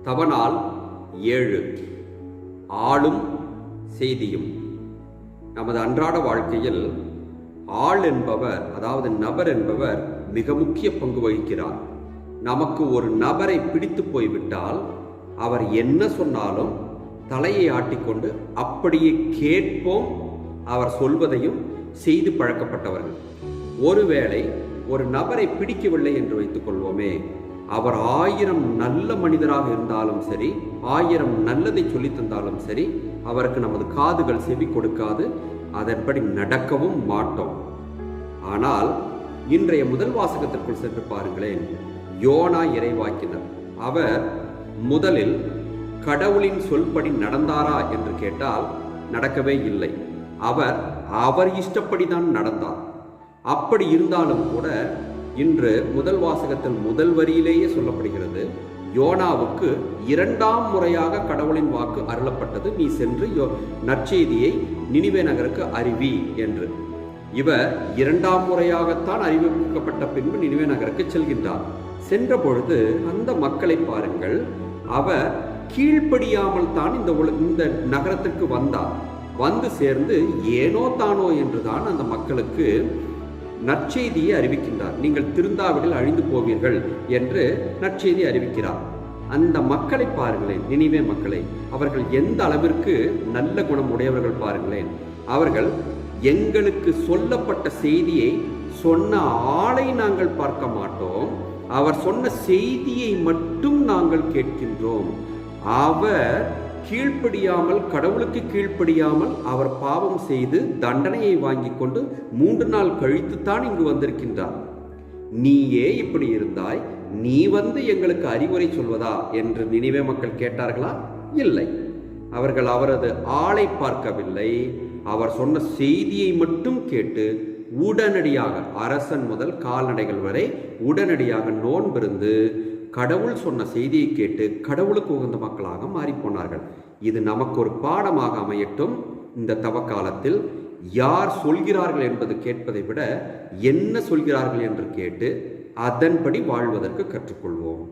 தவநாள் 7 ஆளும் செய்தியும். நமது அன்றாட வாழ்க்கையில் ஆள் என்பவர், அதாவது நபர் என்பவர் மிக முக்கிய பங்கு வகிக்கிறார். நமக்கு ஒரு நபரை பிடித்து போய்விட்டால் அவர் என்ன சொன்னாலும் தலையை ஆட்டிக்கொண்டு அப்படியே கேட்போம். அவர் சொல்வதையும் செய்து பழக்கப்பட்டவர்கள். ஒருவேளை ஒரு நபரை பிடிக்கவில்லை என்று வைத்துக் கொள்வோமே, அவர் 1000 நல்ல மனிதராக இருந்தாலும் சரி, 1000 நல்லதை சொல்லி தந்தாலும் சரி, அவருக்கு நமது காதுகள் செவி கொடுக்காது, அதன்படி நடக்கவும் மாட்டோம். ஆனால் இன்றைய முதல் வாசகத்திற்குள் சென்று பாருங்களேன். யோனா இறைவாக்கினர், அவர் முதலில் கடவுளின் சொல்படி நடந்தாரா என்று கேட்டால் நடக்கவே இல்லை. அவர் இஷ்டப்படிதான் நடந்தார். அப்படி இருந்தாலும் கூட இன்று முதல் வாசகத்தில் முதல் வரியிலேயே சொல்லப்படுகிறது, யோனாவுக்கு 2ஆம் முறையாக கடவுளின் வாக்கு அருளப்பட்டது, நீ சென்று நற்செய்தியை நினிவே நகருக்கு அறிவி என்று. இவர் 2ஆம் முறையாகத்தான் அறிவிக்கப்பட்ட பின்பு நினிவே நகருக்கு செல்கின்றார். சென்ற பொழுது அந்த மக்களை பாருங்கள், அவர் கீழ்ப்படியாமல் தான் இந்த நகரத்திற்கு வந்தார். வந்து சேர்ந்து ஏனோ தானோ என்றுதான் அந்த மக்களுக்கு நற்செய்தியை அறிவிக்கின்றார். நீங்கள் திருந்தாவிடில் அழிந்து போவீர்கள் என்று நற்செய்தி அறிவிக்கிறார். அந்த மக்களை பாருங்களேன், நினிவே மக்களை, அவர்கள் எந்த அளவிற்கு நல்ல குணம் உடையவர்கள் பாருங்களேன். அவர்கள் எங்களுக்கு சொல்லப்பட்ட செய்தியை சொன்ன ஆளை நாங்கள் பார்க்க மாட்டோம், அவர் சொன்ன செய்தியை மட்டும் நாங்கள் கேட்கின்றோம். அவர் கீழ்ப்படியாமல், கடவுளுக்கு கீழ்ப்படியாமல் அவர் பாவம் செய்து தண்டனையை வாங்கி கொண்டு 3 நாள் கழித்துத்தான் இங்கு வந்திருக்கின்றார். நீயே இப்படி இருந்தாய், நீ வந்து எங்களுக்கு அறிவுரை சொல்வதா என்று நினிவே மக்கள் கேட்டார்களா? இல்லை. அவர்கள் அவரது ஆளை பார்க்கவில்லை, அவர் சொன்ன செய்தியை மட்டும் கேட்டு உடனடியாக, அரசன் முதல் கால்நடைகள் வரை உடனடியாக நோன்பிருந்து கடவுள் சொன்ன செய்தியை கேட்டு கடவுளுக்கு உகந்த மக்களாக மாறிப்போனார்கள். இது நமக்கு ஒரு பாடமாக அமையட்டும். இந்த தவக்காலத்தில் யார் சொல்கிறார்கள் என்பது கேட்பதை விட என்ன சொல்கிறார்கள் என்று கேட்டு அதன்படி வாழ்வதற்கு கற்றுக்கொள்வோம்.